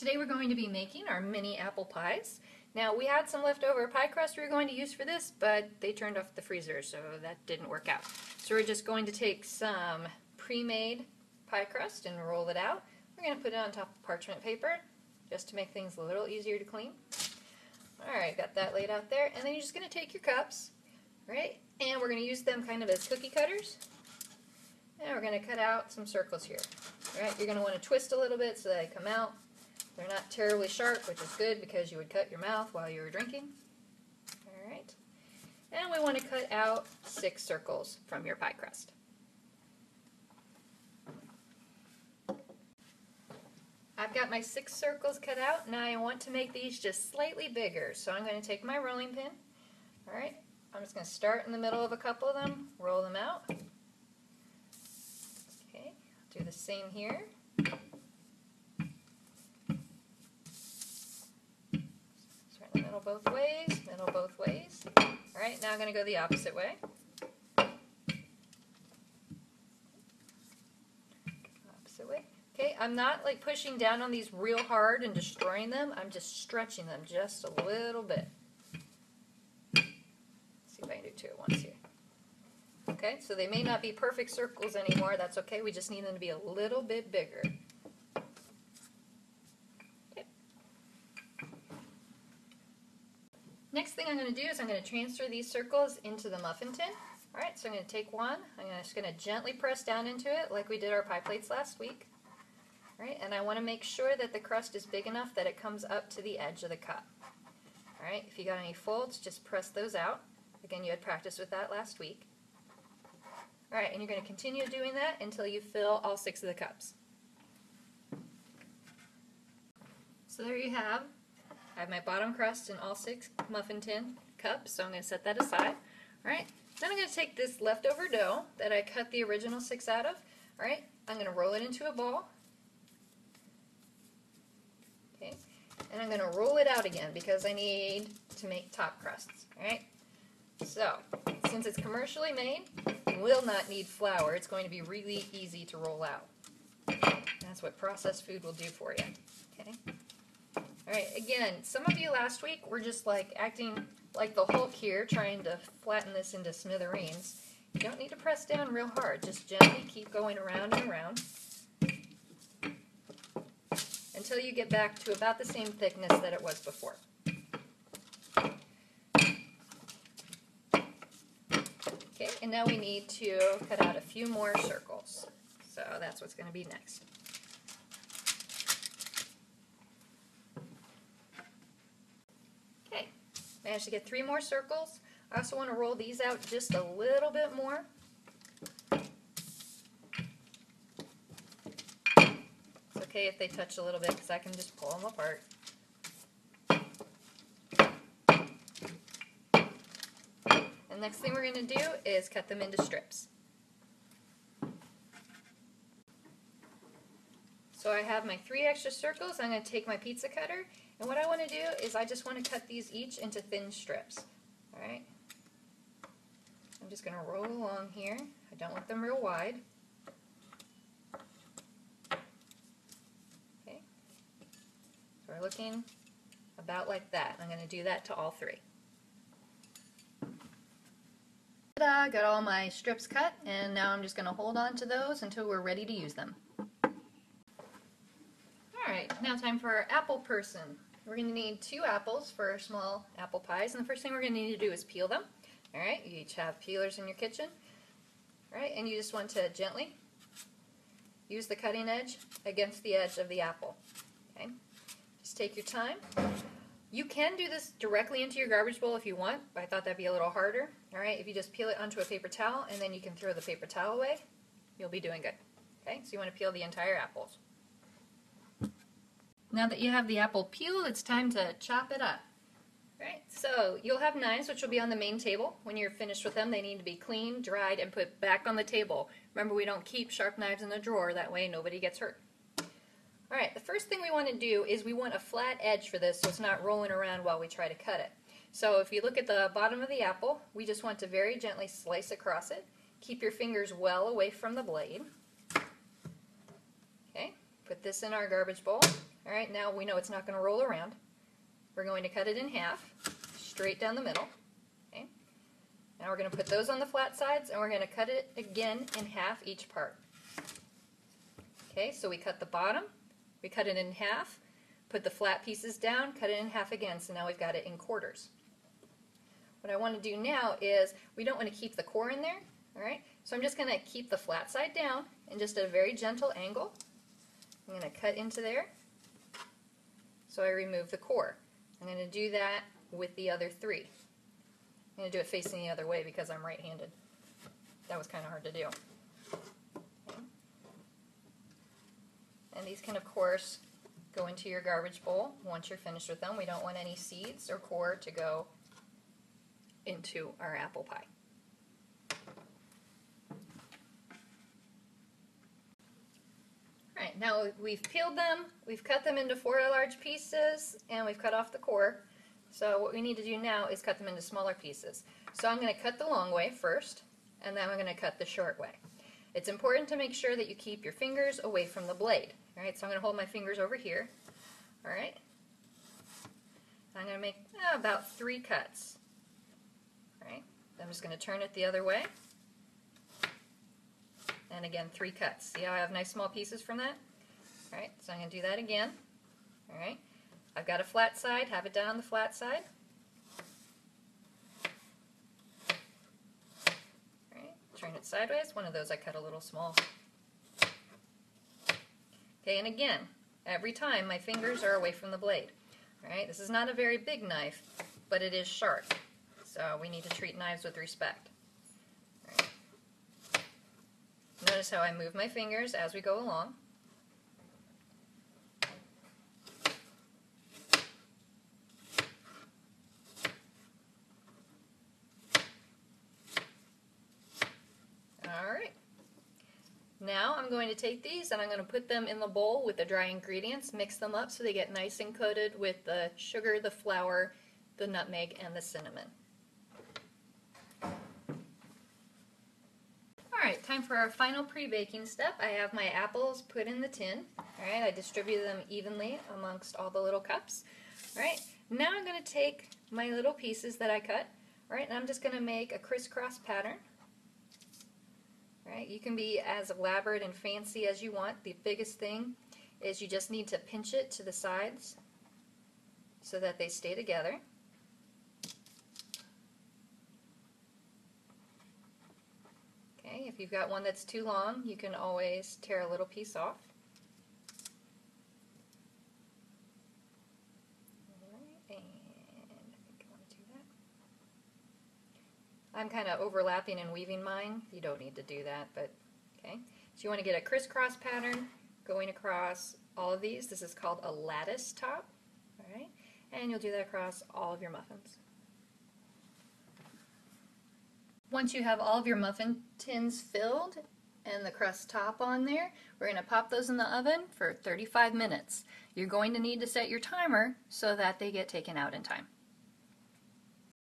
Today we're going to be making our mini apple pies. Now we had some leftover pie crust we were going to use for this, but they turned off the freezer, so that didn't work out. So we're just going to take some pre-made pie crust and roll it out. We're going to put it on top of parchment paper just to make things a little easier to clean. Alright, got that laid out there, and then you're just going to take your cups, right, and we're going to use them kind of as cookie cutters. And we're going to cut out some circles here. Alright, you're going to want to twist a little bit so they come out. They're not terribly sharp, which is good because you would cut your mouth while you were drinking. Alright, and we want to cut out 6 circles from your pie crust. I've got my 6 circles cut out. Now I want to make these just slightly bigger, so I'm going to take my rolling pin. Alright, I'm just going to start in the middle of a couple of them, roll them out. Okay, do the same here. Start in the middle both ways, middle both ways. Alright, now I'm going to go the opposite way. Opposite way. Okay, I'm not like pushing down on these real hard and destroying them. I'm just stretching them just a little bit. Let's see if I can do 2 at once here. Okay, so they may not be perfect circles anymore. That's okay. We just need them to be a little bit bigger. Okay. Next thing I'm going to do is I'm going to transfer these circles into the muffin tin. Alright, so I'm going to take one. I'm just going to gently press down into it like we did our pie plates last week. Alright, and I want to make sure that the crust is big enough that it comes up to the edge of the cup. Alright, if you got any folds, just press those out. Again, you had practice with that last week. Alright, and you're going to continue doing that until you fill all 6 of the cups. So there you have. I have my bottom crust in all 6 muffin tin cups, so I'm going to set that aside. Alright, then I'm going to take this leftover dough that I cut the original 6 out of. Alright, I'm going to roll it into a ball. Okay, and I'm going to roll it out again because I need to make top crusts. Alright, so since it's commercially made, you will not need flour. It's going to be really easy to roll out. That's what processed food will do for you. Okay. Alright, again, some of you last week were just like acting like the Hulk here, trying to flatten this into smithereens. You don't need to press down real hard. Just gently keep going around and around until you get back to about the same thickness that it was before. Okay, and now we need to cut out a few more circles. So that's what's going to be next. Okay, managed to get 3 more circles. I also want to roll these out just a little bit more. It's okay if they touch a little bit because I can just pull them apart. The next thing we're going to do is cut them into strips. So I have my 3 extra circles. I'm going to take my pizza cutter, and what I want to do is I just want to cut these each into thin strips. Alright, I'm just going to roll along here. I don't want them real wide. Okay, so we're looking about like that. I'm going to do that to all 3. Got all my strips cut, and now I'm just going to hold on to those until we're ready to use them. Alright, now time for our apple person. We're going to need 2 apples for our small apple pies, and the first thing we're going to need to do is peel them. Alright, you each have peelers in your kitchen. Alright, and you just want to gently use the cutting edge against the edge of the apple. Okay, just take your time. You can do this directly into your garbage bowl if you want, but I thought that'd be a little harder. Alright, if you just peel it onto a paper towel and then you can throw the paper towel away, you'll be doing good. Okay, so you want to peel the entire apples. Now that you have the apple peeled, it's time to chop it up. Alright, so you'll have knives which will be on the main table. When you're finished with them, they need to be cleaned, dried, and put back on the table. Remember, we don't keep sharp knives in a drawer, that way nobody gets hurt. Alright, the first thing we want to do is we want a flat edge for this so it's not rolling around while we try to cut it. So if you look at the bottom of the apple, we just want to very gently slice across it. Keep your fingers well away from the blade. Okay, put this in our garbage bowl. All right, now we know it's not going to roll around. We're going to cut it in half, straight down the middle. Okay. Now we're going to put those on the flat sides, and we're going to cut it again in half each part. Okay, so we cut the bottom, we cut it in half, put the flat pieces down, cut it in half again, so now we've got it in quarters. What I want to do now is, we don't want to keep the core in there, all right? So I'm just going to keep the flat side down and just at a very gentle angle. I'm going to cut into there, so I remove the core. I'm going to do that with the other three. I'm going to do it facing the other way because I'm right-handed. That was kind of hard to do. Okay. And these can, of course, go into your garbage bowl once you're finished with them. We don't want any seeds or core to go into our apple pie. Alright, now we've peeled them, we've cut them into 4 large pieces, and we've cut off the core. So what we need to do now is cut them into smaller pieces. So I'm going to cut the long way first, and then I'm going to cut the short way. It's important to make sure that you keep your fingers away from the blade. Alright, so I'm going to hold my fingers over here. Alright, I'm going to make about 3 cuts. Alright, I'm just going to turn it the other way. And again, 3 cuts. See how I have nice small pieces from that? Alright, so I'm going to do that again. Alright, I've got a flat side, have it down on the flat side. Alright, turn it sideways. One of those I cut a little small. Okay, and again, every time my fingers are away from the blade. Alright, this is not a very big knife, but it is sharp. So we need to treat knives with respect. Notice how I move my fingers as we go along. Alright. Now I'm going to take these and I'm going to put them in the bowl with the dry ingredients, mix them up so they get nice and coated with the sugar, the flour, the nutmeg, and the cinnamon. Alright, time for our final pre-baking step. I have my apples put in the tin. Alright, I distributed them evenly amongst all the little cups. Alright, now I'm going to take my little pieces that I cut. Alright, and I'm just going to make a crisscross pattern. Alright, you can be as elaborate and fancy as you want. The biggest thing is you just need to pinch it to the sides so that they stay together. Okay, if you've got one that's too long, you can always tear a little piece off. Alright, and I think I want to do that. I'm kind of overlapping and weaving mine. You don't need to do that, but okay. So you want to get a crisscross pattern going across all of these. This is called a lattice top. Alright, and you'll do that across all of your muffins. Once you have all of your muffin tins filled and the crust top on there, we're going to pop those in the oven for 35 minutes. You're going to need to set your timer so that they get taken out in time.